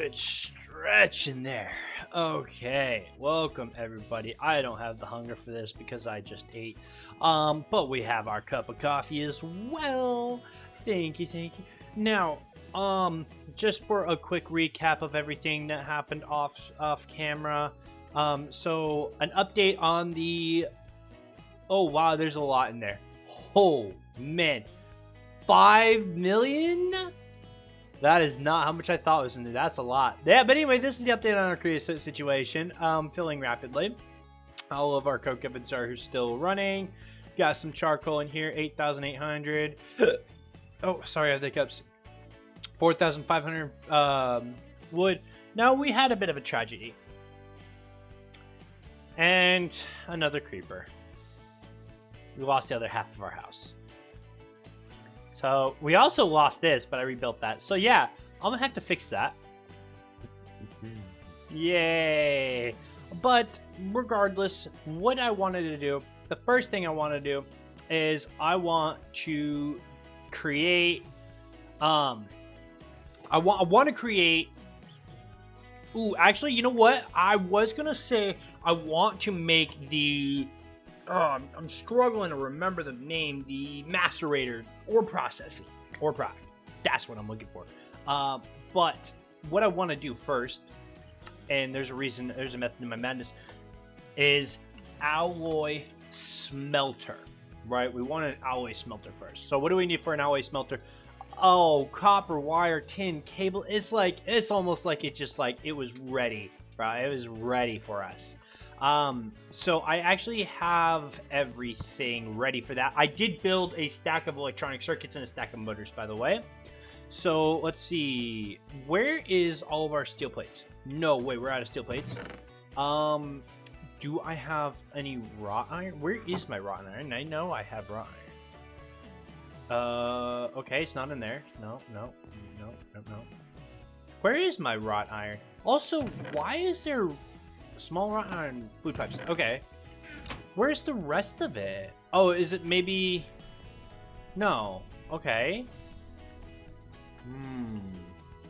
good stretch in there. Okay, welcome everybody. I don't have the hunger for this because I just ate. But we have our cup of coffee as well. Thank you, thank you. Now, just for a quick recap of everything that happened off camera. So an update on the. Oh wow, there's a lot in there. Oh man, 5 million. That is not how much I thought was in there. That's a lot. Yeah, but anyway, this is the update on our creative situation. Filling rapidly. All of our coke ovens are still running. Got some charcoal in here, 8,800. Oh, sorry, I have the hiccups. 4,500 wood. Now, we had a bit of a tragedy. And another creeper. We lost the other half of our house. So, we also lost this, but I rebuilt that. So, yeah, I'm going to have to fix that. Yay! But, regardless, what I wanted to do, the first thing I want to do is I want to create, I want to create, ooh, actually, you know what? I was going to say I want to make the, I'm struggling to remember the name. The macerator ore processing, ore product. That's what I'm looking for. But what I want to do first, and there's a reason, there's a method in my madness, is alloy smelter. Right? We want an alloy smelter first. So what do we need for an alloy smelter? Oh, copper, wire, tin, cable. It's like, it's almost like it just like it was ready, right? It was ready for us. So I actually have everything ready for that. I did build a stack of electronic circuits and a stack of motors, by the way. So let's see, where is all of our steel plates? No, wait, we're out of steel plates. Do I have any wrought iron? Where is my wrought iron? I know I have wrought iron. Okay, it's not in there. No. Where is my wrought iron? Also, why is there small wrought iron food pipes? Okay. Where's the rest of it? Oh, is it maybe... No. Okay.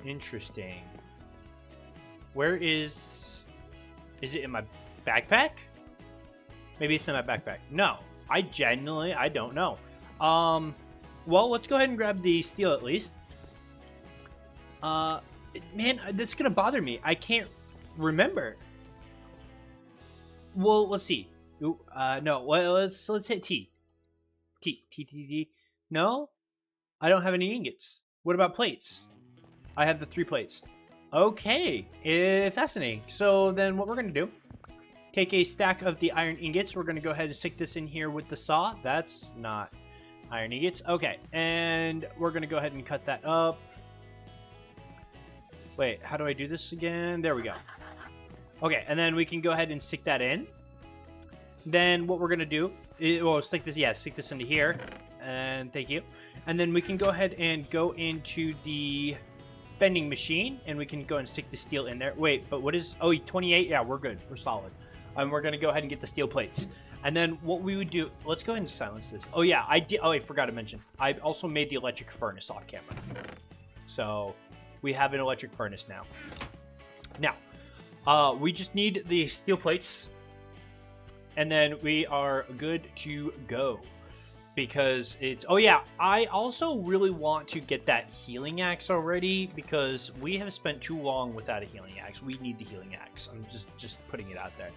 Interesting. Where is... Is it in my backpack? Maybe it's in my backpack. No. I don't know. Well, let's go ahead and grab the steel at least. Man, that's gonna bother me. I can't remember. Well, let's see. No. Well, let's hit T. T. No, I don't have any ingots. What about plates? I have the 3 plates. Okay, fascinating. So then, what we're gonna do? Take a stack of the iron ingots. We're gonna go ahead and stick this in here with the saw. That's not iron ingots. Okay, and we're gonna go ahead and cut that up. Wait, how do I do this again? There we go. Okay, and then we can go ahead and stick that in. Then what we're gonna do is, well, stick this into here, and thank you. And then we can go ahead and go into the bending machine, and we can go and stick the steel in there. Wait, but what is? Oh, 28. Yeah, we're good. We're solid. And we're gonna go ahead and get the steel plates. And then what we would do, let's go ahead and silence this. Oh yeah, I did. Oh, I forgot to mention, I also made the electric furnace off camera. So we have an electric furnace now. Now, we just need the steel plates, and then we are good to go. Because it's, oh yeah, I also really want to get that healing axe already, because we have spent too long without a healing axe. We need the healing axe. I'm just putting it out there.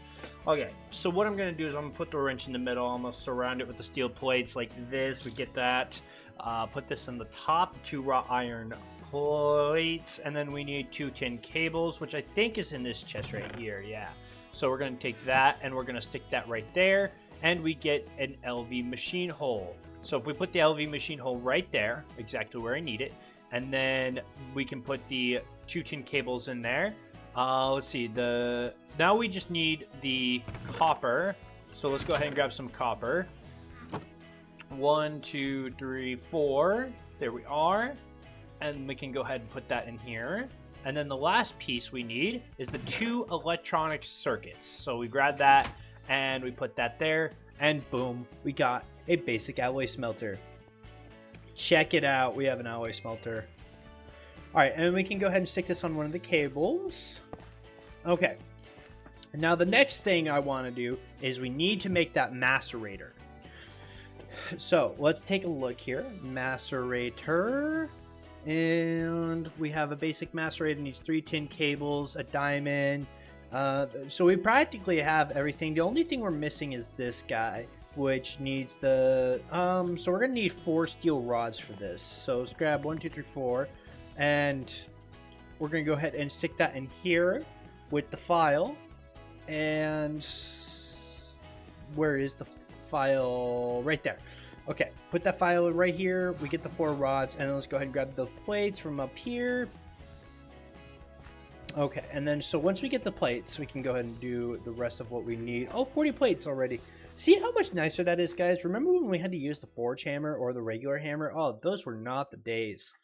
Okay, so what I'm going to do is I'm going to put the wrench in the middle. I'm going to surround it with the steel plates like this. We get that. Put this on the top, the 2 wrought iron plates, and then we need 2 tin cables, which I think is in this chest right here, yeah. So we're going to take that, and we're going to stick that right there. And we get an LV machine hole. So if we put the LV machine hole right there, exactly where I need it, and then we can put the 2 tin cables in there. Let's see, now we just need the copper. So let's go ahead and grab some copper. 1, 2, 3, 4. There we are. And we can go ahead and put that in here. And then the last piece we need is the 2 electronic circuits. So we grab that, and we put that there, and boom, we got a basic alloy smelter. Check it out, we have an alloy smelter. Alright, and we can go ahead and stick this on one of the cables. Okay. Now the next thing I want to do is we need to make that macerator. So let's take a look here. Macerator. And we have a basic macerator, needs 3 tin cables, a diamond. So we practically have everything. The only thing we're missing is this guy, which needs the so we're gonna need 4 steel rods for this. So let's grab 1, 2, 3, 4, and we're gonna go ahead and stick that in here with the file. And where is the file? Right there. Okay, put that file right here. We get the 4 rods, and then let's go ahead and grab the plates from up here. Okay, and then so once we get the plates, we can go ahead and do the rest of what we need. Oh, 40 plates already. See how much nicer that is, guys? Remember when we had to use the forge hammer or the regular hammer? Oh, those were not the days.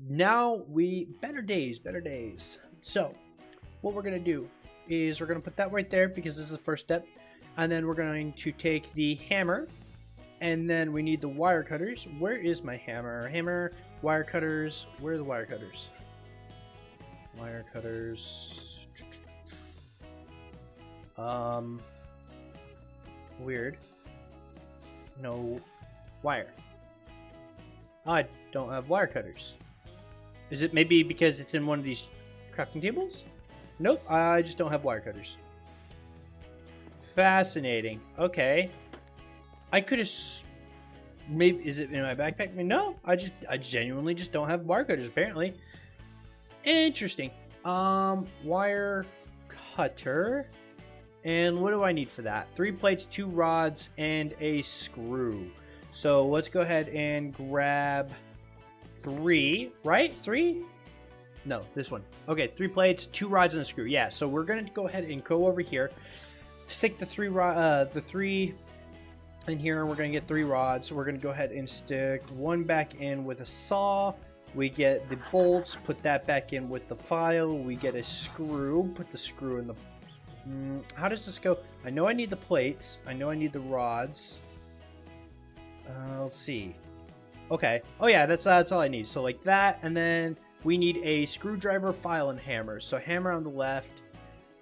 Now better days, better days. So what we're gonna do is we're gonna put that right there because this is the first step, and then we're going to take the hammer, and then we need the wire cutters. Where is my hammer? Hammer, wire cutters. Where are the wire cutters? Wire cutters. Weird. No wire. I don't have wire cutters. Is it maybe because it's in one of these crafting tables? Nope, I just don't have wire cutters. Fascinating. Okay. I could have... Maybe... Is it in my backpack? No, I genuinely just don't have wire cutters, apparently. Interesting. Wire cutter. And what do I need for that? 3 plates, 2 rods, and a screw. So let's go ahead and grab 3, right? 3? No, this one. Okay, 3 plates, 2 rods, and a screw. Yeah, so we're gonna go ahead and go over here, stick the 3 in here, and we're gonna get 3 rods. We're gonna go ahead and stick 1 back in with a saw. We get the bolts, put that back in with the file. We get a screw, put the screw in the... how does this go? I know I need the plates. I know I need the rods. Let's see. Okay. Oh yeah, that's all I need. So like that, and then we need a screwdriver, file, and hammer. So hammer on the left,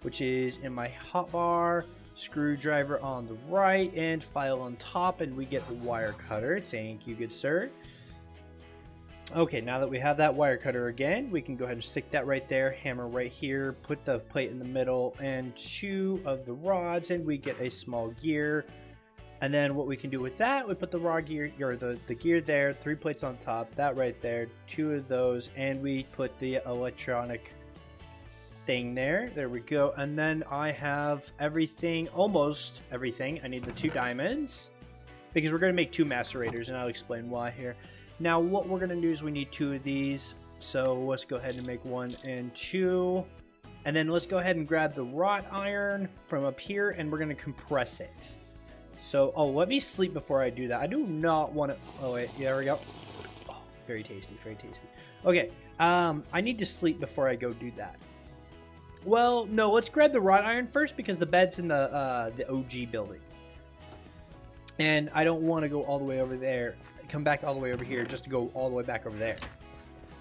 which is in my hotbar. Screwdriver on the right, and file on top, and we get the wire cutter. Thank you, good sir. Okay, now that we have that wire cutter again, we can go ahead and stick that right there, hammer right here, put the plate in the middle, and 2 of the rods, and we get a small gear. And then what we can do with that, we put the raw gear, or the gear there, 3 plates on top, that right there, 2 of those, and we put the electronic thing there. There we go. And then I have everything, almost everything. I need the 2 diamonds, because we're going to make 2 macerators, and I'll explain why here. Now what we're going to do is we need 2 of these, so let's go ahead and make 1 and 2. And then let's go ahead and grab the wrought iron from up here, and we're going to compress it. So, oh, let me sleep before I do that. I do not want to... Oh, wait, yeah, there we go. Oh, very tasty, very tasty. Okay, I need to sleep before I go do that. Well, no, let's grab the wrought iron first, because the bed's in the OG building. And I don't want to go all the way over there, come back all the way over here, just to go all the way back over there.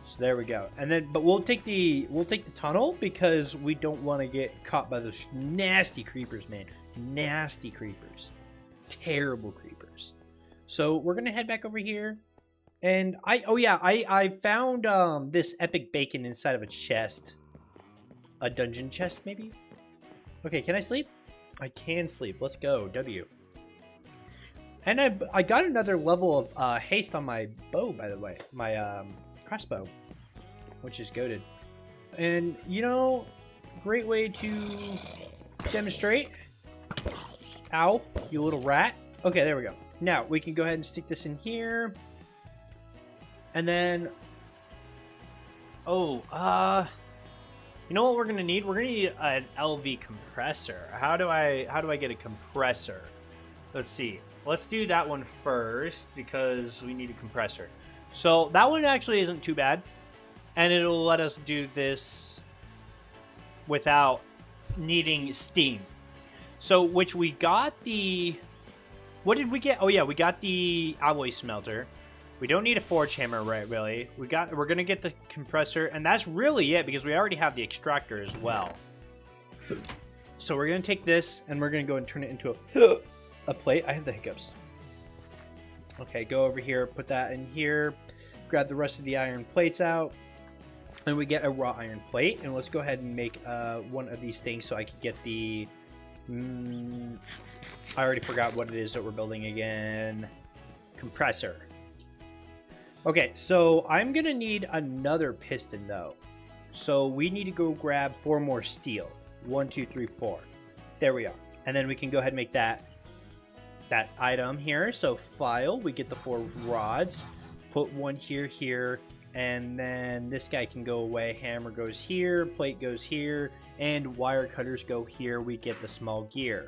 So there we go. And then, but we'll take the tunnel, because we don't want to get caught by those nasty creepers, man. Nasty creepers. Terrible creepers. So we're gonna head back over here, and I found this epic bacon inside of a chest, a dungeon chest maybe. Okay, can I sleep? I can sleep. Let's go. W. And I got another level of haste on my bow, by the way, my crossbow, which is goated. And you know, great way to demonstrate. Ow, you little rat. Okay, there we go. Now, we can go ahead and stick this in here. And then... Oh, you know what we're going to need? We're going to need an LV compressor. How do I get a compressor? Let's see. Let's do that one first, because we need a compressor. So, that one actually isn't too bad. And it'll let us do this without needing steam. So, which we got the... What did we get? Oh, yeah, we got the alloy smelter. We don't need a forge hammer, right? Really, we're gonna get the compressor, and that's really it because we already have the extractor as well. So we're gonna take this and we're gonna go and turn it into a plate. I have the hiccups. Okay, go over here, put that in here, grab the rest of the iron plates out, and we get a raw iron plate. And let's go ahead and make one of these things so I can get the. I already forgot what it is that we're building again. Compressor. Okay, so I'm gonna need another piston though. So we need to go grab 4 more steel. 1, 2, 3, 4. There we are. And then we can go ahead and make that item here. So file, we get the 4 rods. Put one here, and then this guy can go away. Hammer goes here, plate goes here, and wire cutters go here. We get the small gear.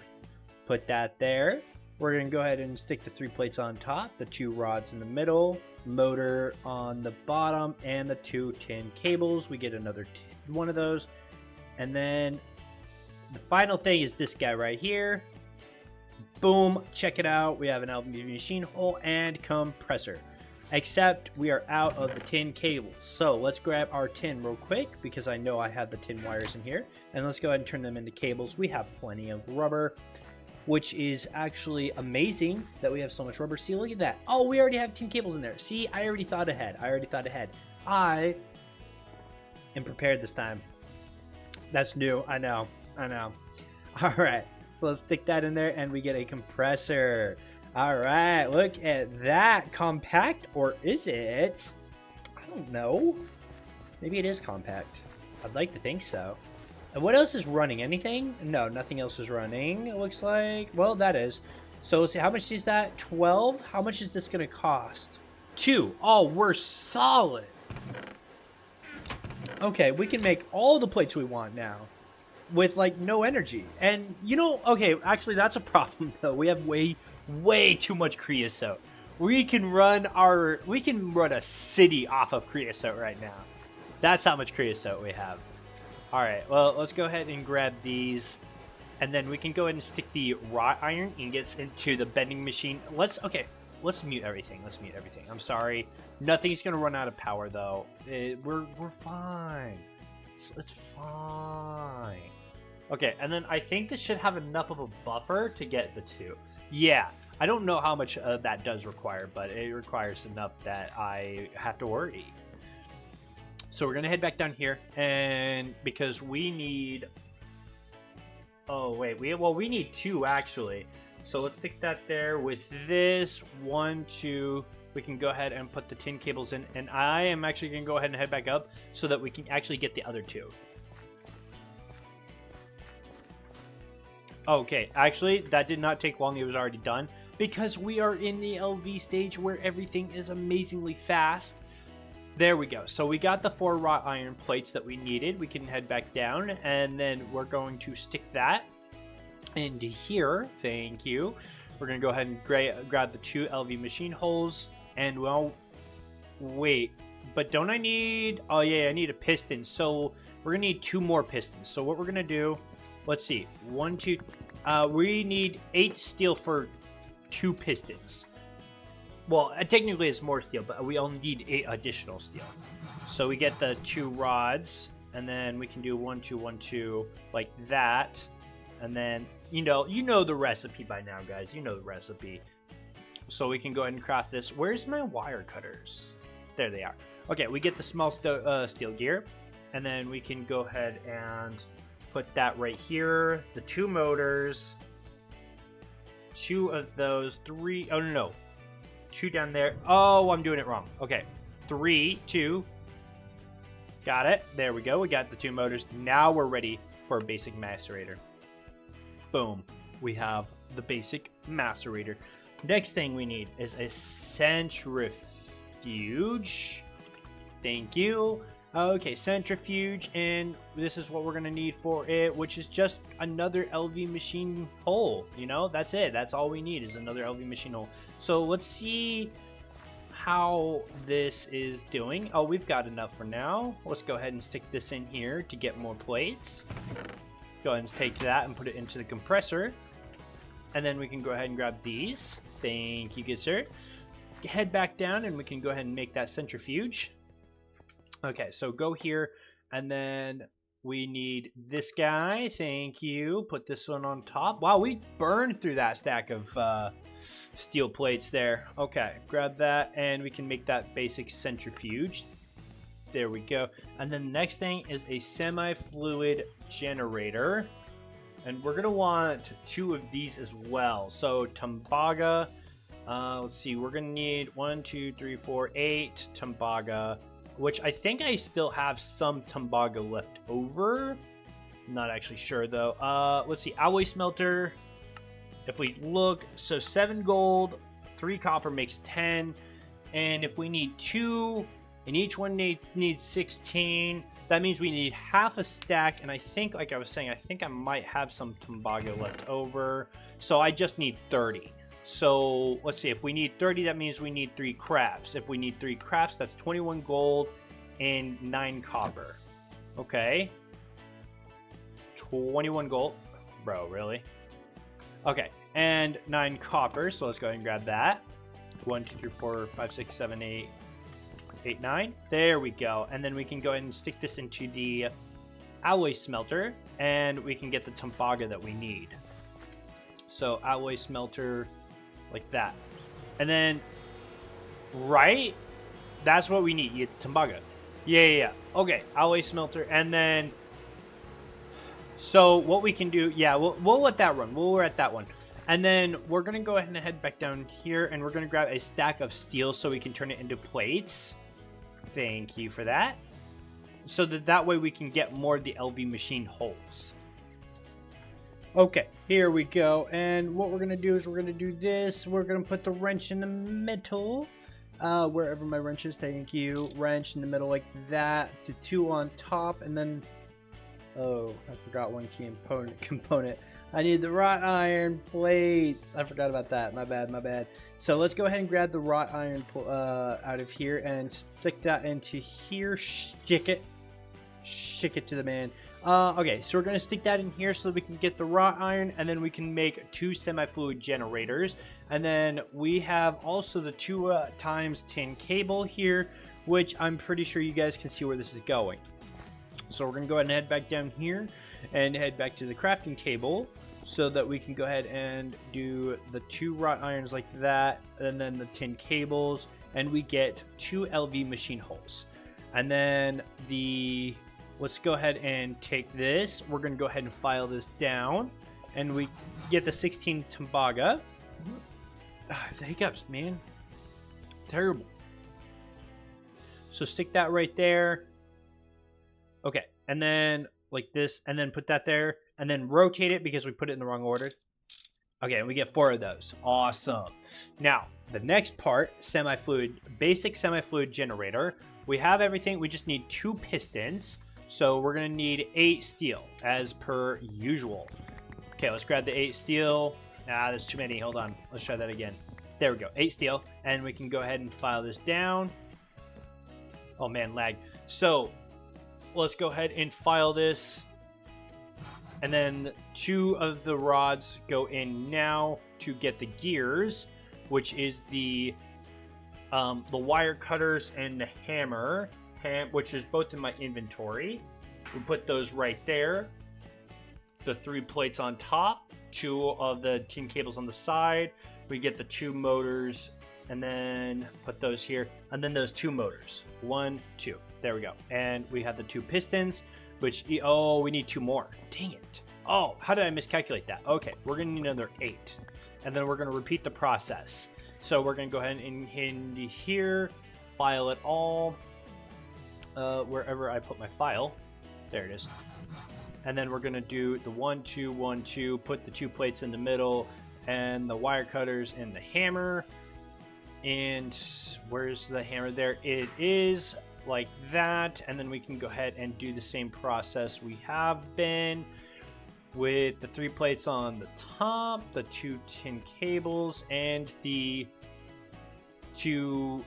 Put that there. We're going to go ahead and stick the 3 plates on top, the 2 rods in the middle, motor on the bottom, and the 2 tin cables. We get another one of those. And then the final thing is this guy right here. Boom, check it out. We have an LV machine hole and compressor. Except we are out of the tin cables. So let's grab our tin real quick because I know I have the tin wires in here. And let's go ahead and turn them into cables. We have plenty of rubber, which is actually amazing that we have so much rubber. See, look at that. Oh, we already have tin cables in there. See, I already thought ahead. I am prepared this time. That's new. I know. All right. So let's stick that in there and we get a compressor. All right. Look at that. Compact, or is it? I don't know. Maybe it is compact. I'd like to think so. And what else is running? Anything? No, nothing else is running. It looks like. Well, that is. So let's see. How much is that? 12? How much is this going to cost? 2. Oh, we're solid. Okay, we can make all the plates we want now with like no energy. And you know, okay, actually that's a problem though. We have way too much creosote. We can run a city off of creosote right now. That's how much creosote we have. All right, well, let's go ahead and grab these, and then we can go ahead and stick the wrought iron ingots into the bending machine. Let's mute everything. I'm sorry. Nothing's gonna run out of power though. We're fine. It's fine. Okay, and then I think this should have enough of a buffer to get the 2. Yeah, I don't know how much that does require, but it requires enough that I have to worry. So we're gonna head back down here, and because we need. Oh wait, we need 2 actually. So let's stick that there with this 1, 2. We can go ahead and put the tin cables in, and I am actually gonna go ahead and head back up so that we can actually get the other 2. Okay, actually that did not take long. It was already done because we are in the LV stage where everything is amazingly fast. There we go. So we got the 4 wrought iron plates that we needed. We can head back down, and then we're going to stick that into here. Thank you. We're going to go ahead and grab the 2 LV machine holes. And, well, wait. But don't I need... Oh, yeah, I need a piston. So we're going to need 2 more pistons. So what we're going to do... Let's see. 1, 2... we need 8 steel for 2 pistons. Well, technically it's more steel, but we only need 8 additional steel. So we get the 2 rods, and then we can do 1, 2, 1, 2, like that. And then, you know the recipe by now, guys. You know the recipe. So we can go ahead and craft this. Where's my wire cutters? There they are. Okay, we get the small steel gear, and then we can go ahead and put that right here. The 2 motors, 2 of those, 3. Oh no. 2 down there. Oh, I'm doing it wrong. Okay. 3, 2. Got it. There we go. We got the 2 motors. Now we're ready for a basic macerator. Boom. We have the basic macerator. Next thing we need is a centrifuge. Thank you. Okay, centrifuge, and this is what we're going to need for it, which is just another LV machine hole. You know, that's it. That's all we need is another LV machine hole. So let's see how this is doing. Oh, we've got enough for now. Let's go ahead and stick this in here to get more plates. Go ahead and take that and put it into the compressor. And then we can go ahead and grab these. Thank you, good sir. head back down and we can go ahead and make that centrifuge. Okay, so go here, and then we need this guy. Thank you. Put this one on top. Wow, we burned through that stack of steel plates there. Okay, grab that, and we can make that basic centrifuge. There we go. And then the next thing is a semi-fluid generator. And we're going to want 2 of these as well. So, Tembaga. Let's see, we're going to need 1, 2, 3, 4, 8 Tembaga. Which I think I still have some Tembaga left over. Not actually sure though. Let's see, alloy smelter. If we look, so 7 gold, 3 copper makes 10. And if we need 2, and each one needs 16, that means we need half a stack. And I think, like I was saying, I think I might have some Tembaga left over. So I just need 30. So let's see, if we need 30, that means we need 3 crafts. If we need 3 crafts, that's 21 gold and 9 copper. Okay. 21 gold. Bro, really? Okay, and 9 copper, so let's go ahead and grab that. 1, 2, 3, 4, 5, 6, 7, 8, 8, 9. There we go. And then we can go ahead and stick this into the alloy smelter, and we can get the Tembaga that we need. So alloy smelter, like that. And then, right? That's what we need. You get the Tembaga. Yeah. Okay, alloy smelter. And then, so what we can do, yeah, we'll let that run. We'll let that one. And then we're going to go ahead and head back down here, and we're going to grab a stack of steel so we can turn it into plates. Thank you for that. So that way we can get more of the LV machine holes. Okay, here we go, and what we're going to do is we're going to do this. We're going to put the wrench in the middle, wherever my wrench is, thank you. Wrench in the middle like that, to 2 on top, and then, oh, I forgot one key component. I need the wrought iron plates. I forgot about that, my bad. So let's go ahead and grab the wrought iron out of here and stick that into here, stick it to the man. Okay, so we're going to stick that in here so we can get the wrought iron, and then we can make 2 semi-fluid generators. And then we have also the 2 times 10 cable here, which I'm pretty sure you guys can see where this is going. So we're going to go ahead and head back down here and head back to the crafting table so that we can go ahead and do the 2 wrought irons like that, and then the 10 cables, and we get 2 LV machine holes. And then let's go ahead and take this. We're going to go ahead and file this down, and we get the 16 Tembaga. The hiccups, man. Terrible. So stick that right there. Okay, and then like this, and then put that there, and then rotate it because we put it in the wrong order. Okay, and we get 4 of those. Awesome. Now, the next part, basic semi-fluid generator. We have everything. We just need 2 pistons. So we're going to need 8 steel, as per usual. Okay, let's grab the 8 steel. There's too many. Hold on. Let's try that again. There we go. 8 steel. And we can go ahead and file this down. Oh, man, lag. So let's go ahead and file this. And then 2 of the rods go in now to get the gears, which is the wire cutters and the hammer. Which is both in my inventory. We put those right there. The 3 plates on top, 2 of the 10 cables on the side. We get the 2 motors, and then put those here, and then those 2 motors. 1, 2. There we go. And we have the 2 pistons, which, oh, we need 2 more. Dang it. Oh, how did I miscalculate that? Okay, we're going to need another 8. And then we're going to repeat the process. So we're going to go ahead and hit here, file it all. Wherever I put my file. There it is. And then we're going to do the 1, 2, 1, 2, put the 2 plates in the middle, and the wire cutters and the hammer. And where's the hammer? There it is, like that. And then we can go ahead and do the same process we have been with the 3 plates on the top, the 2 tin cables, and the 2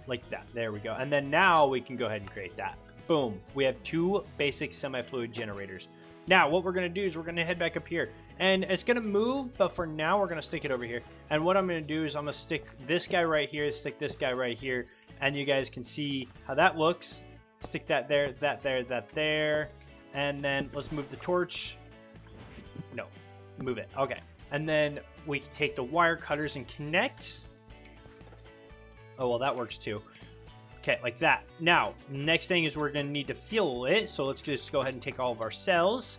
like that. There we go. And then now we can go ahead and create that. Boom. We have 2 basic semi-fluid generators. Now what we're going to do is we're going to head back up here And it's going to move, but for now, we're going to stick it over here. And what I'm going to do is I'm going to stick this guy right here, stick this guy right here. And you guys can see how that looks. Stick that there, that there, that there. And then let's move the torch. No, move it. Okay. And then we can take the wire cutters and connect. Oh, well, that works too. Okay, like that. Now, next thing is we're going to need to fuel it. So let's just go ahead and take all of our cells.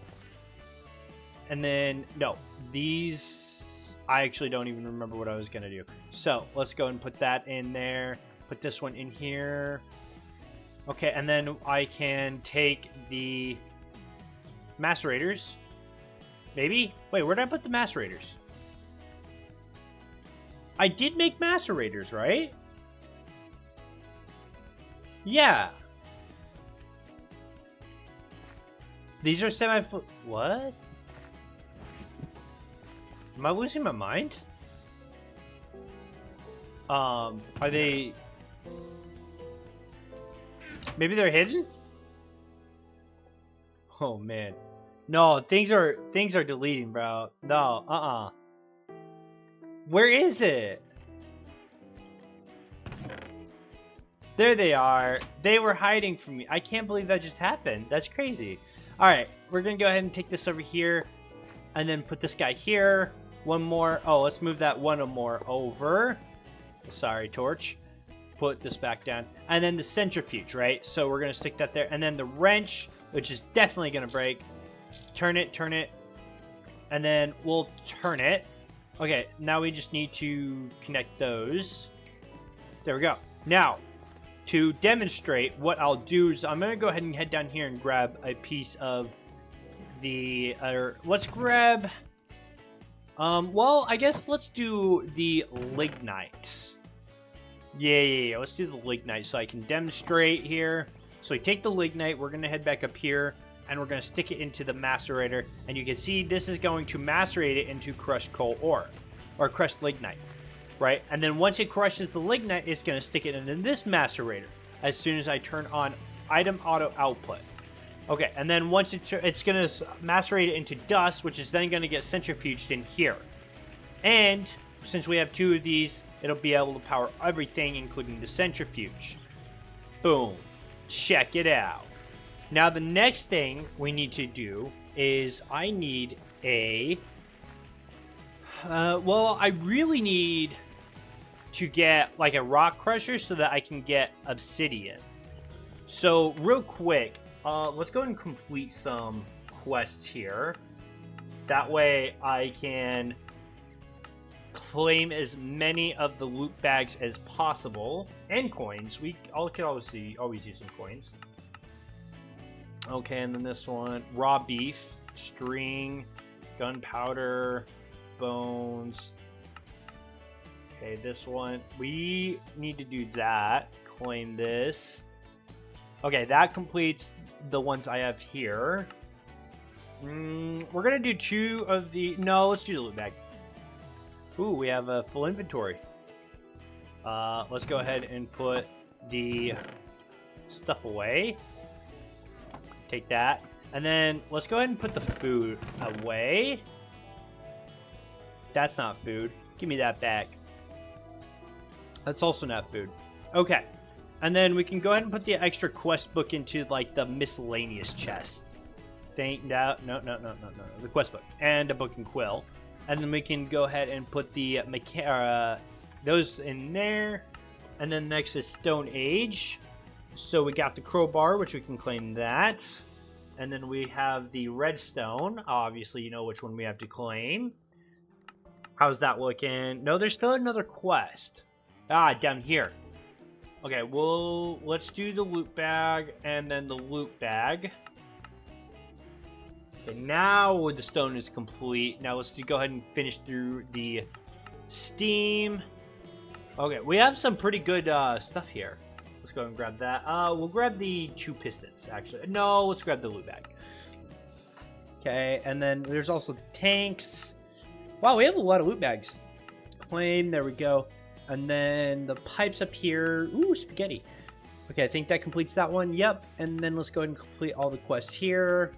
And then, no, these, I actually don't even remember what I was going to do. So let's go and put that in there. Put this one in here. Okay, and then I can take the macerators. Maybe? Wait, where did I put the macerators? I did make macerators, right? Yeah. These are semi-full. What? Am I losing my mind? Are they... Maybe they're hidden? Oh, man. No, things are deleting, bro. No, Where is it? There they are. They were hiding from me. I can't believe that just happened. That's crazy. Alright, we're going to go ahead and take this over here. And then put this guy here. One more. Oh, let's move that one more over. Sorry, torch. Put this back down. And then the centrifuge, right? So we're going to stick that there. And then the wrench, which is definitely going to break. Turn it. And then we'll turn it. Okay, now we just need to connect those. There we go. Now, to demonstrate, what I'll do is I'm going to go ahead and head down here and grab a piece of the... let's grab... well, I guess let's do the lignite. Yeah, let's do the lignite so I can demonstrate here. So we take the lignite, we're going to head back up here, and we're going to stick it into the macerator. And you can see this is going to macerate it into crushed coal ore, or crushed lignite, right? And then once it crushes the lignite, it's going to stick it into this macerator as soon as I turn on item auto output. Okay, and then once it's going to macerate it into dust, which is then going to get centrifuged in here. And since we have two of these, it'll be able to power everything, including the centrifuge. Boom. Check it out. Now, the next thing we need to do is I need a... well, I really need to get like a rock crusher so that I can get obsidian. So, real quick, let's go and complete some quests here. That way I can claim as many of the loot bags as possible. And coins. We can always use some coins. Okay, and then this one. Raw beef, string, gunpowder, bones. Okay, this one. We need to do that. Claim this. Okay, that completes the ones I have here. We're gonna do two of the... No, let's do the loot bag. Ooh, we have a full inventory. Let's go ahead and put the stuff away. Take that. And then let's go ahead and put the food away. That's not food. Give me that back. That's also not food. Okay. And then we can go ahead and put the extra quest book into, like, the miscellaneous chest. No. The quest book. And a book and quill. And then we can go ahead and put the those in there. And then next is Stone Age. So we got the crowbar, which we can claim that. And then we have the redstone. Obviously, you know which one we have to claim. How's that looking? No, there's still another quest. Ah, down here. Okay, well, let's do the loot bag and then the loot bag. Okay, now the stone is complete. Now let's go ahead and finish through the steam. Okay, we have some pretty good stuff here. Let's go and grab that. We'll grab the 2 pistons, actually. No, let's grab the loot bag. Okay, and then there's also the tanks. Wow, we have a lot of loot bags. Claim, there we go. And then the pipes up here. Ooh, spaghetti. Okay, I think that completes that one. Yep. And then let's go ahead and complete all the quests here.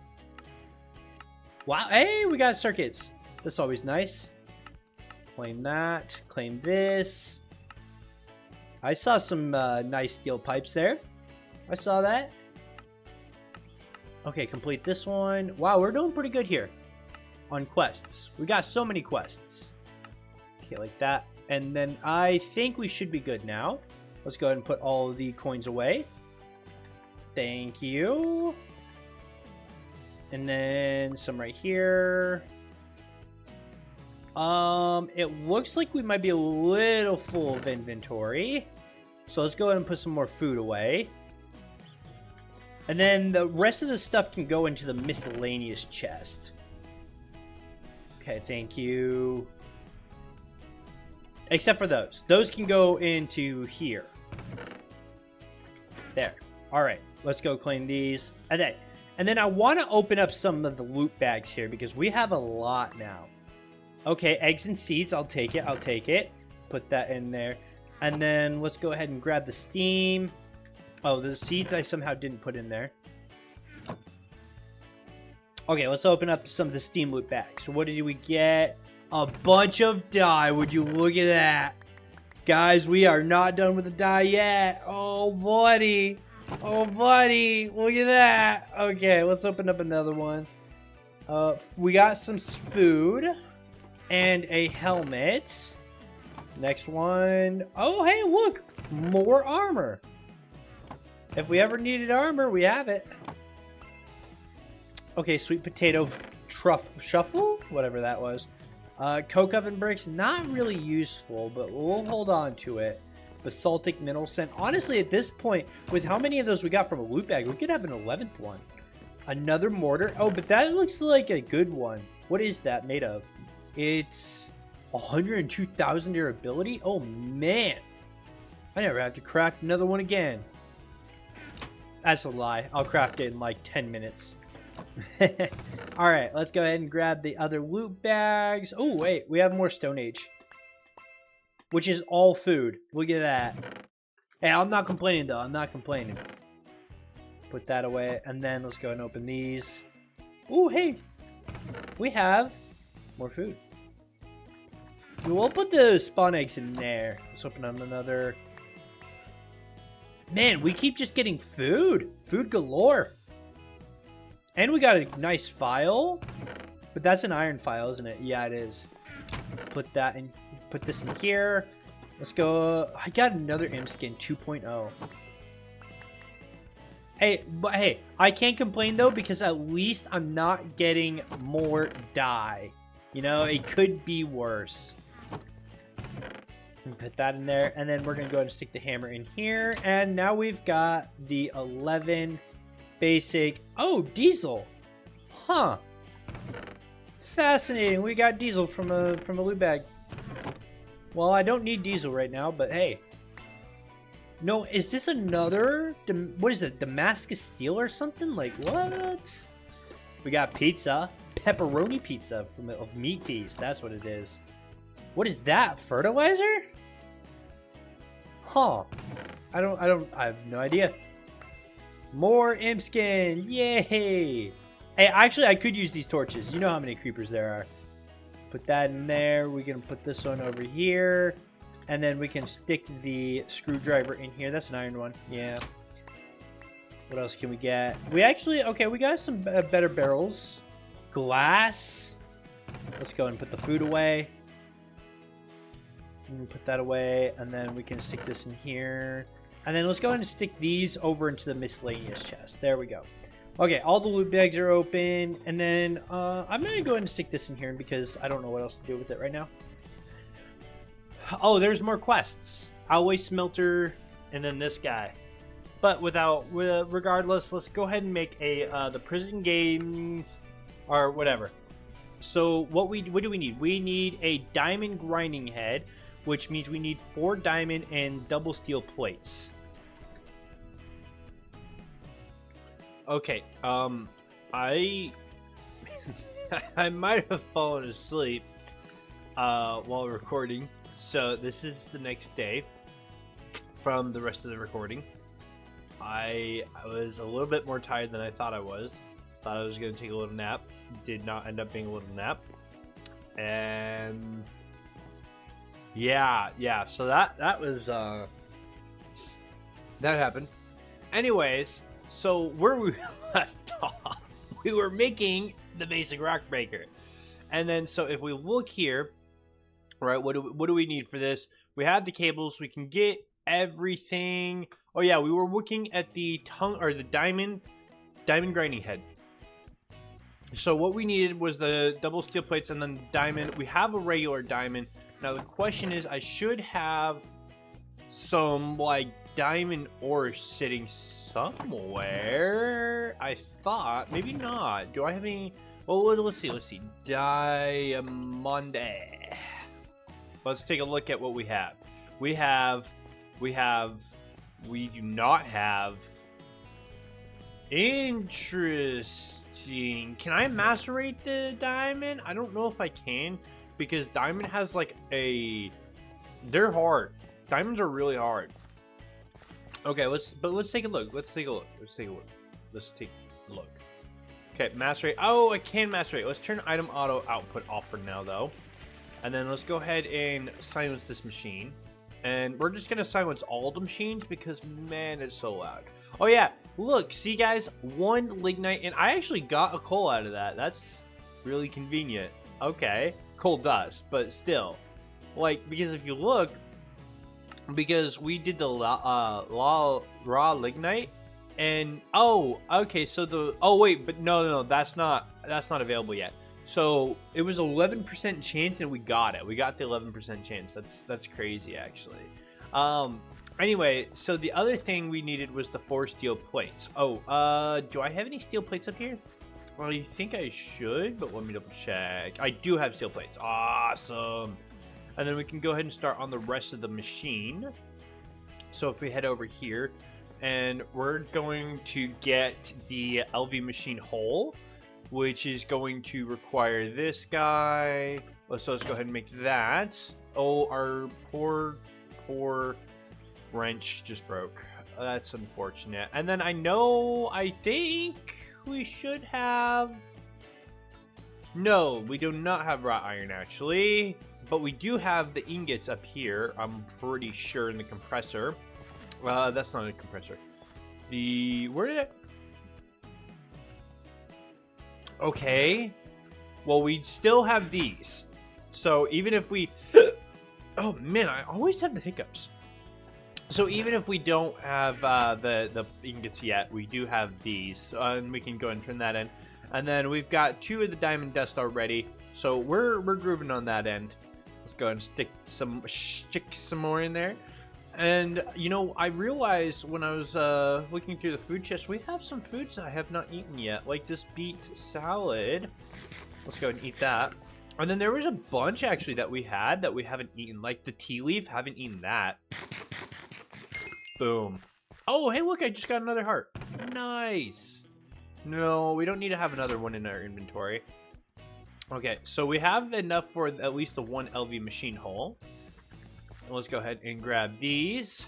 Wow. Hey, we got circuits. That's always nice. Claim that. Claim this. I saw some nice steel pipes there. I saw that. Okay, complete this one. Wow, we're doing pretty good here on quests. We got so many quests. Okay, like that. And then I think we should be good now. Let's go ahead and put all of the coins away. Thank you. And then some right here. It looks like we might be a little full of inventory. So let's go ahead and put some more food away. And then the rest of the stuff can go into the miscellaneous chest. Okay, thank you. Except for those. Those can go into here. There. Alright, let's go claim these. And then I want to open up some of the loot bags here because we have a lot now. Okay, eggs and seeds. I'll take it. I'll take it. Put that in there. And then let's go ahead and grab the steam. Oh, the seeds I somehow didn't put in there. Okay, let's open up some of the steam loot bags. So what did we get? A bunch of dye. Would you look at that? Guys, we are not done with the dye yet. Oh, buddy. Oh, buddy. Look at that. Okay, let's open up another one. We got some food and a helmet. Next one. Oh, hey, look. More armor. If we ever needed armor, we have it. Okay, sweet potato shuffle? Whatever that was. Coke oven bricks, not really useful, but we'll hold on to it. Basaltic mineral sand. Honestly, at this point, with how many of those we got from a loot bag, we could have an 11th one. Another mortar. Oh, but that looks like a good one. What is that made of? It's 102,000 durability? Oh, man. I never have to craft another one again. That's a lie. I'll craft it in like 10 minutes. Alright, let's go ahead and grab the other loot bags. Oh, wait. We have more Stone Age. Which is all food. Look at that. Hey, I'm not complaining, though. I'm not complaining. Put that away. And then let's go and open these. Oh, hey. We have more food. We'll put the spawn eggs in there. Let's open up another. Man, we keep just getting food. Food galore. And we got a nice file. But that's an iron file, isn't it? Yeah, it is. Put that in. Put this in here. Let's go. I got another imp skin 2.0. Hey, but hey, I can't complain though because at least I'm not getting more dye. You know, it could be worse. Put that in there, and then we're gonna go ahead and stick the hammer in here, and now we've got the 11 basic. Oh, diesel, huh? Fascinating. We got diesel from a loot bag. Well, I don't need diesel right now, but hey. No, is this another? What is it? Damascus steel or something? Like what? We got pizza, pepperoni pizza from of Meat Feast. That's what it is. What is that? Fertilizer? Huh. I have no idea. More imp skin. Yay. Hey, actually, I could use these torches. You know how many creepers there are. Put that in there. We're going to put this one over here. And then we can stick the screwdriver in here. That's an iron one. Yeah. What else can we get? We actually, okay, we got some better barrels. Glass. Let's go and put the food away. And put that away. And then we can stick this in here. And then let's go ahead and stick these over into the miscellaneous chest. There we go. Okay, all the loot bags are open. And then I'm going to go ahead and stick this in here because I don't know what else to do with it right now. Oh, there's more quests. Alloy smelter, and then this guy. But regardless, let's go ahead and make a the prison games or whatever. So what do we need? We need a diamond grinding head, which means we need 4 diamond and double steel plates. Okay, I I might have fallen asleep while recording. So this is the next day from the rest of the recording. I was a little bit more tired than I thought I was. Thought I was going to take a little nap. Did not end up being a little nap. And yeah, so that was that happened. Anyways, so where we left off, we were making the basic rock breaker. And then so if we look here, right, what do we need for this? We have the cables, we can get everything. Oh yeah, we were looking at the tongue or the diamond grinding head. So what we needed was the double steel plates and then diamond. We have a regular diamond. Now the question is, I should have some like diamond ore sitting somewhere. I thought, maybe not. Do I have any? Well, let's see. Diamond. Let's take a look at what we have. We do not have. Interesting. Can I macerate the diamond? I don't know if I can, because diamond has like a. They're hard. Diamonds are really hard. Okay, let's take a look. Let's take a look. Okay, macerate. Oh, I can macerate. Let's turn item auto output off for now, though. And then let's go ahead and silence this machine. And we're just gonna silence all the machines because, man, it's so loud. Oh yeah, look, see guys, 1 lignite, and I actually got a coal out of that. That's really convenient. Okay, coal dust, but still, like, because if you look, because we did the raw lignite, and oh, okay, so the wait, but no, that's not available yet. So it was 11% chance, and we got it. We got the 11% chance. That's crazy, actually. Anyway, so the other thing we needed was the 4 steel plates. Oh, do I have any steel plates up here? Well, you think I should, but let me double check. I do have steel plates. Awesome. And then we can go ahead and start on the rest of the machine. So if we head over here, and we're going to get the LV machine hole, which is going to require this guy. So let's go ahead and make that. Oh, our poor wrench just broke. That's unfortunate. And then I think we should have. No, we do not have wrought iron actually, but we do have the ingots up here. I'm pretty sure in the compressor. That's not a compressor. Where did it? Okay. Well, we still have these. So even if we... Oh, man, I always have the hiccups. So even if we don't have the ingots yet, we do have these. And we can go and turn that in. And then we've got 2 of the diamond dust already. So we're grooving on that end. Let's go and stick some more in there. And, you know, I realized when I was looking through the food chest, we have some foods I have not eaten yet, like this beet salad. Let's go and eat that. And then there was a bunch, actually, that we had that we haven't eaten, like the tea leaf. Haven't eaten that. Boom. Oh, hey, look, I just got another heart. Nice. No, we don't need to have another one in our inventory. Okay, so we have enough for at least the 1 LV machine hole. Let's go ahead and grab these.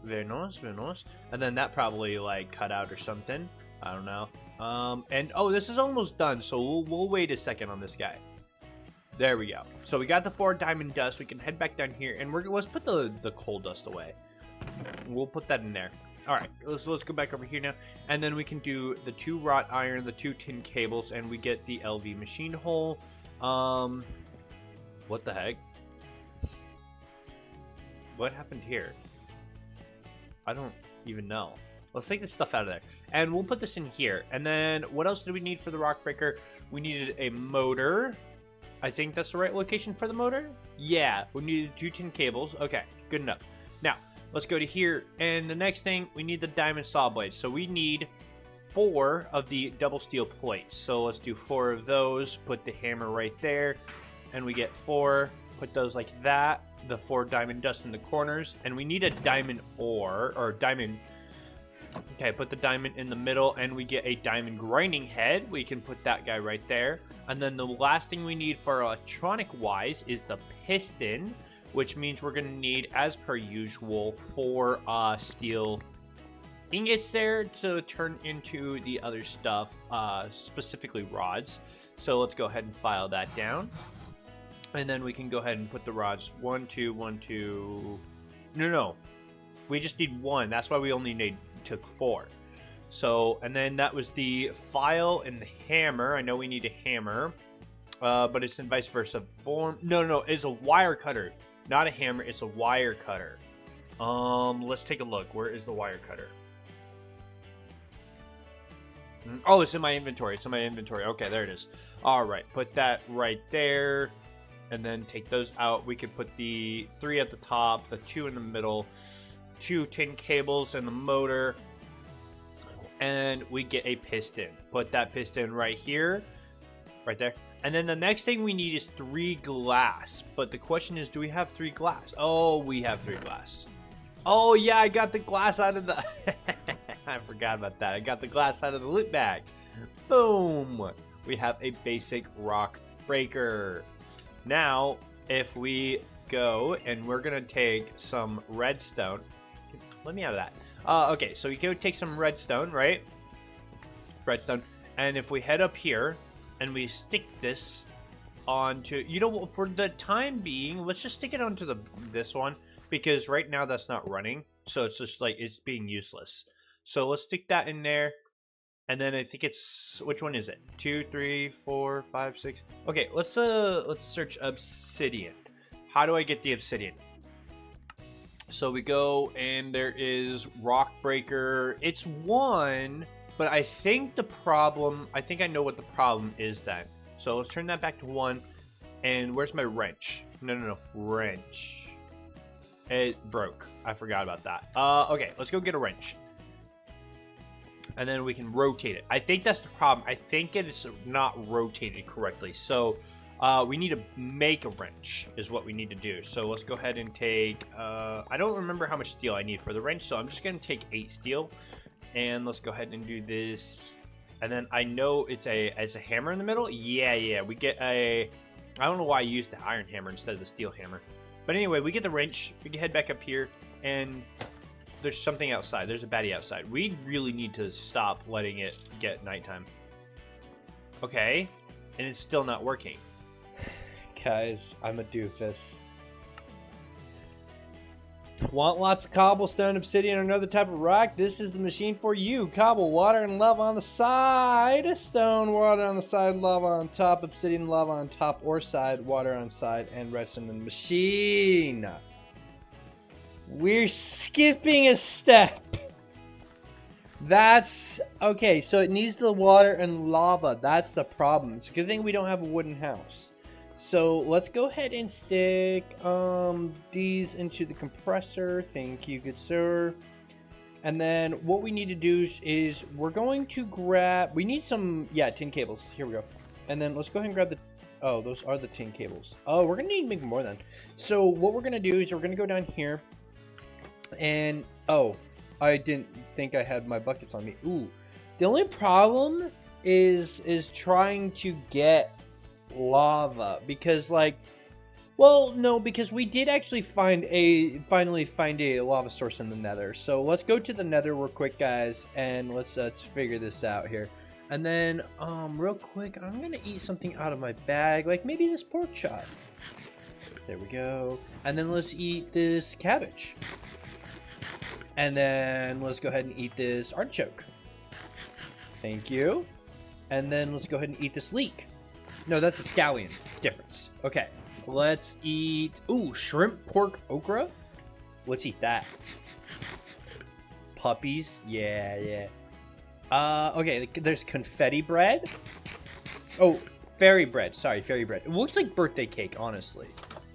Very nice, very nice. And then that probably like cut out or something. I don't know. And oh, this is almost done, so we'll wait a second on this guy. There we go. So we got the 4 diamond dust. We can head back down here, and let's put the coal dust away. We'll put that in there. All right, let's go back over here now, and then we can do the 2 wrought iron, the 2 tin cables, and we get the LV machine hole. What the heck? What happened here? I don't even know. Let's take this stuff out of there. And we'll put this in here. And then what else did we need for the rock breaker? We needed a motor. I think that's the right location for the motor. Yeah, we needed 2 tin cables. Okay, good enough. Now, let's go to here. And the next thing, we need the diamond saw blades. So we need 4 of the double steel plates. So let's do 4 of those. Put the hammer right there. And we get 4. Put those like that. The 4 diamond dust in the corners, and we need a diamond ore or diamond. Okay, put the diamond in the middle, and we get a diamond grinding head. We can put that guy right there. And then the last thing we need for electronic wise is the piston, which means we're going to need, as per usual, 4 steel ingots there to turn into the other stuff, specifically rods. So let's go ahead and file that down. And then we can go ahead and put the rods. 1, 2, 1, 2. No. We just need 1. That's why we only took 4. So, and then that was the file and the hammer. I know we need a hammer. But it's in vice versa form. No, it's a wire cutter. Not a hammer, it's a wire cutter. Let's take a look. Where is the wire cutter? Oh, it's in my inventory. Okay, there it is. Alright, put that right there. And then take those out. We could put the 3 at the top, the 2 in the middle, 2 tin cables and the motor. And we get a piston. Put that piston right here. Right there. And then the next thing we need is 3 glass. But the question is, do we have 3 glass? Oh, we have 3 glass. Oh, yeah, I got the glass out of the... I forgot about that. I got the glass out of the loot bag. Boom. We have a basic rock breaker. Now, if we go and we're going to take some redstone. Let me out of that. Okay, so we go take some redstone, right? Redstone. And if we head up here and we stick this onto, you know, for the time being, let's just stick it onto this one, because right now that's not running. So it's just like, it's being useless. So let's stick that in there. And then I think it's, which one is it? 2, 3, 4, 5, 6. Okay, let's search obsidian. How do I get the obsidian? So we go and there is rock breaker. It's 1, but I think I know what the problem is then. So let's turn that back to 1. And where's my wrench? No, wrench. It broke. I forgot about that. Okay, let's go get a wrench. And then we can rotate it. I think that's the problem. I think it's not rotated correctly. So we need to make a wrench is what we need to do. So let's go ahead and take, I don't remember how much steel I need for the wrench. So I'm just going to take 8 steel. And let's go ahead and do this. And then I know it's a hammer in the middle. Yeah. We get I don't know why I used the iron hammer instead of the steel hammer. But anyway, we get the wrench. We can head back up here. And there's something outside. There's a baddie outside. We really need to stop letting it get nighttime. Okay. And it's still not working. Guys, I'm a doofus. Want lots of cobblestone, obsidian, or another type of rock? This is the machine for you. Cobble, water, and lava on the side. Stone, water on the side, lava on top. Obsidian, lava on top or side. Water on side, and redstone in the machine. We're skipping a step. That's... Okay, so it needs the water and lava. That's the problem. It's a good thing we don't have a wooden house. So let's go ahead and stick these into the compressor. Thank you, good sir. And then what we need to do is we're going to grab... We need some, tin cables. Here we go. And then let's go ahead and grab the... Oh, those are the tin cables. Oh, we're going to need to make more then. So what we're going to do is we're going to go down here. And... Oh, I didn't think I had my buckets on me. Ooh. The only problem is trying to get lava, because because we did actually finally find a lava source in the nether. So let's go to the nether real quick, guys, and let's figure this out here. And then real quick, I'm gonna eat something out of my bag, like maybe this pork chop. There we go. And then let's eat this cabbage. And then let's go ahead and eat this artichoke. Thank you. And then let's go ahead and eat this leek. No, that's a scallion. Difference. Okay. Let's eat... Ooh, shrimp, pork, okra? Let's eat that. Puppies? Yeah. Okay, there's confetti bread. Oh, fairy bread. Sorry, fairy bread. It looks like birthday cake, honestly.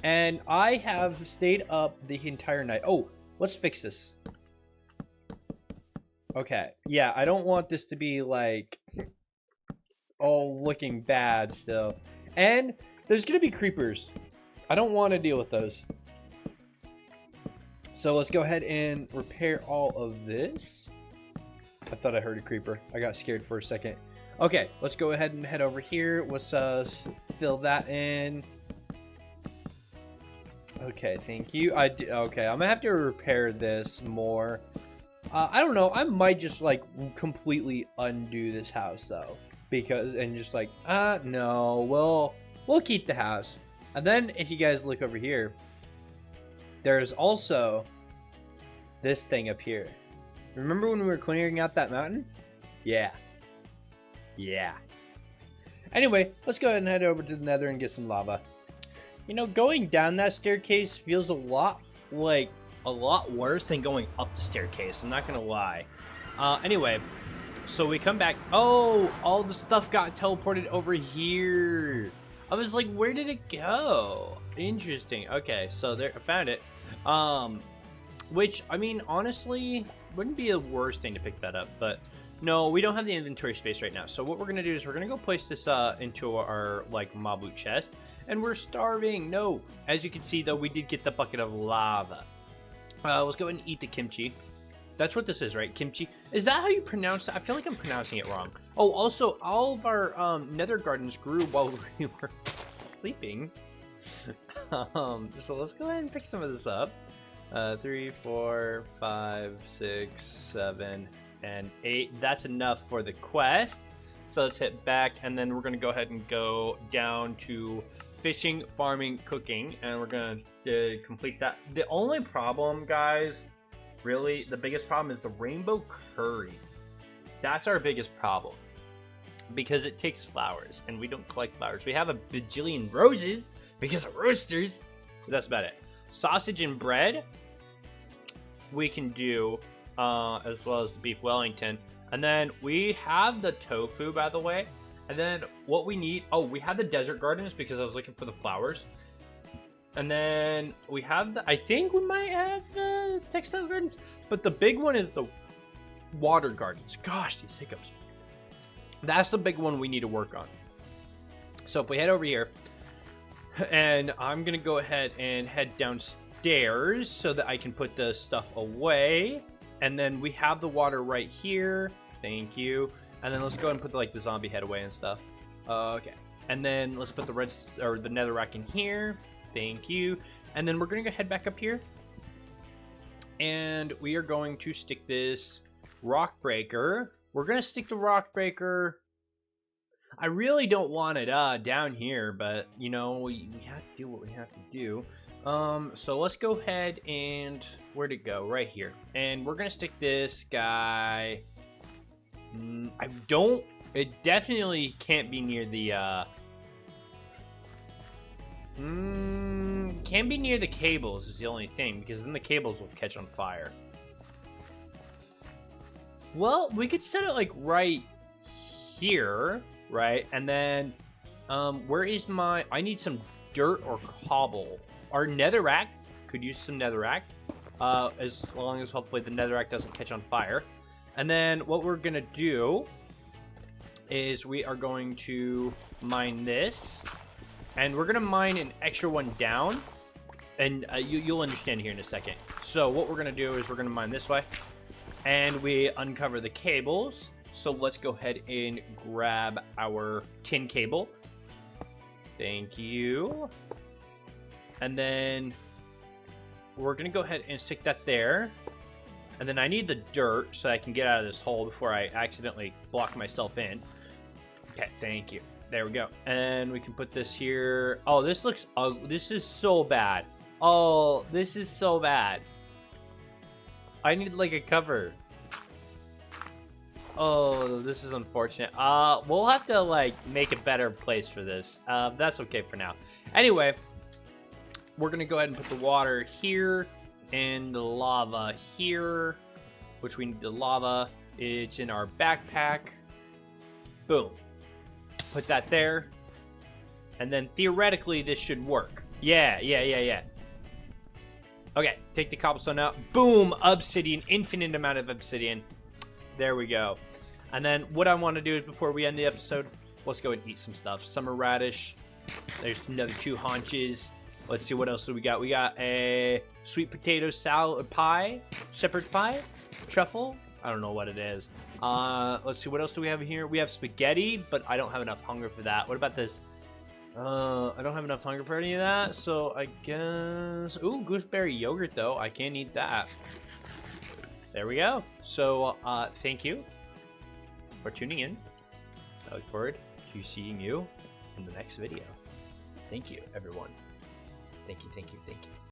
And I have stayed up the entire night. Oh, let's fix this. Okay. Yeah, I don't want this to be like... all looking bad still. And there's gonna be creepers. I don't want to deal with those. So let's go ahead and repair all of this. I thought I heard a creeper. I got scared for a second. Okay, let's go ahead and head over here. Let's fill that in. Okay, thank you. Okay, I'm gonna have to repair this more. I don't know. I might just like completely undo this house though. No, we'll keep the house. And then if you guys look over here, there's also this thing up here. Remember when we were clearing out that mountain? Yeah. Yeah. Anyway, let's go ahead and head over to the nether and get some lava. You know, going down that staircase feels a lot worse than going up the staircase. I'm not gonna lie. Anyway, so we come back. Oh, all the stuff got teleported over here. I was like, where did it go? Interesting. Okay, so there, I found it. Which, I mean, honestly, wouldn't be the worst thing to pick that up, but no, we don't have the inventory space right now. So what we're gonna do is we're gonna go place this into our like mob loot chest, and we're starving. No, as you can see though, we did get the bucket of lava. Let's go ahead and eat the kimchi. That's what this is, right? Kimchi. Is that how you pronounce it? I feel like I'm pronouncing it wrong. Oh, also, all of our nether gardens grew while we were sleeping. So let's go ahead and pick some of this up. 3, 4, 5, 6, 7, and 8. That's enough for the quest. So let's hit back, and then we're going to go ahead and go down to fishing, farming, cooking, and we're going to complete that. The only problem, guys, really, the biggest problem is the rainbow curry. That's our biggest problem. Because it takes flowers, and we don't collect flowers. We have a bajillion roses because of roasters. So that's about it. Sausage and bread we can do, as well as the beef Wellington. And then we have the tofu, by the way. And then what we need, oh, we have the desert gardens because I was looking for the flowers. And then we have the, I think we might have textile gardens, but the big one is the water gardens. Gosh, these hiccups. That's the big one we need to work on. So if we head over here, and I'm gonna go ahead and head downstairs so that I can put the stuff away. And then we have the water right here. Thank you. And then let's go ahead and put like the zombie head away and stuff. Okay. And then let's put the the netherrack in here. Thank you. And then we're gonna go head back up here, and we are going to stick this rock breaker. We're gonna stick the rock breaker. I really don't want it down here, but you know, we have to do what we have to do. So let's go ahead and where'd it go? Right here. And we're gonna stick this guy. It definitely can't be near the can't be near the cables is the only thing, because then the cables will catch on fire. Well, we could set it like right here, right? And then, where is my, I need some dirt or cobble. Our netherrack could use some netherrack, as long as hopefully the netherrack doesn't catch on fire. And then what we're gonna do is we are going to mine this, and we're gonna mine an extra one down, and you'll understand here in a second. So what we're gonna do is we're gonna mine this way, and we uncover the cables. So let's go ahead and grab our tin cable. Thank you. And then we're gonna go ahead and stick that there. And then I need the dirt so I can get out of this hole before I accidentally block myself in. Okay, thank you. There we go. And we can put this here. Oh, this looks ugly. This is so bad. Oh, this is so bad. I need like a cover. Oh, this is unfortunate. We'll have to like make a better place for this. That's okay for now. Anyway, we're gonna go ahead and put the water here and the lava here, which we need the lava. It's in our backpack. Boom. Put that there. And then theoretically this should work. Yeah. Okay, take the cobblestone out. Boom, obsidian, infinite amount of obsidian. There we go. And then what I want to do is before we end the episode, let's go and eat some stuff. Summer radish. There's another 2 haunches. Let's see what else do we got. We got a sweet potato salad pie, shepherd's pie, truffle. I don't know what it is. Let's see, what else do we have here? We have spaghetti, but I don't have enough hunger for that. What about this? I don't have enough hunger for any of that, so I guess... Ooh, gooseberry yogurt, though. I can't eat that. There we go. So, thank you for tuning in. I look forward to seeing you in the next video. Thank you, everyone. Thank you, thank you, thank you.